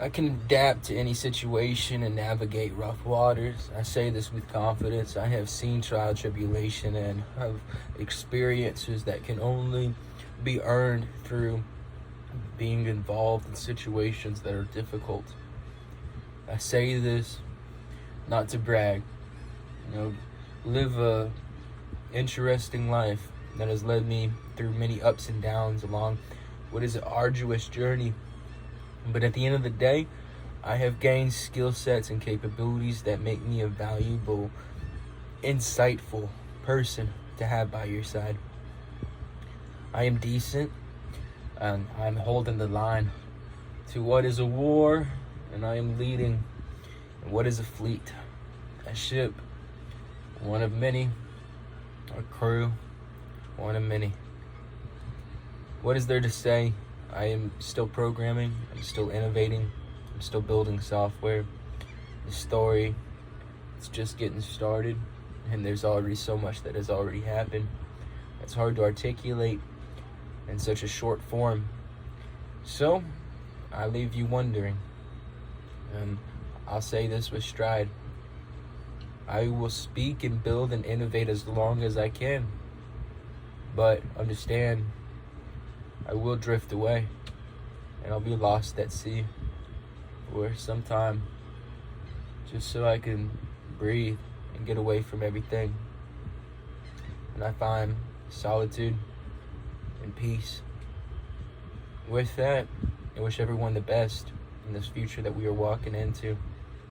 I can adapt to any situation and navigate rough waters. I say this with confidence. I have seen trial, tribulation, and have experiences that can only be earned through being involved in situations that are difficult. I say this not to brag. Live a interesting life that has led me through many ups and downs along what is an arduous journey. But at the end of the day, I have gained skill sets and capabilities that make me a valuable, insightful person to have by your side. I am decent, and I'm holding the line to what is a war, and I am leading what is a fleet, a ship, one of many, a crew, one of many. What is there to say? I am still programming, I'm still innovating, I'm still building software. The story, it's just getting started, and there's already so much that has already happened. It's hard to articulate in such a short form. So, I leave you wondering, and I'll say this with stride. I will speak and build and innovate as long as I can, but understand, I will drift away, and I'll be lost at sea for some time, just so I can breathe and get away from everything. And I find solitude and peace. With that, I wish everyone the best in this future that we are walking into.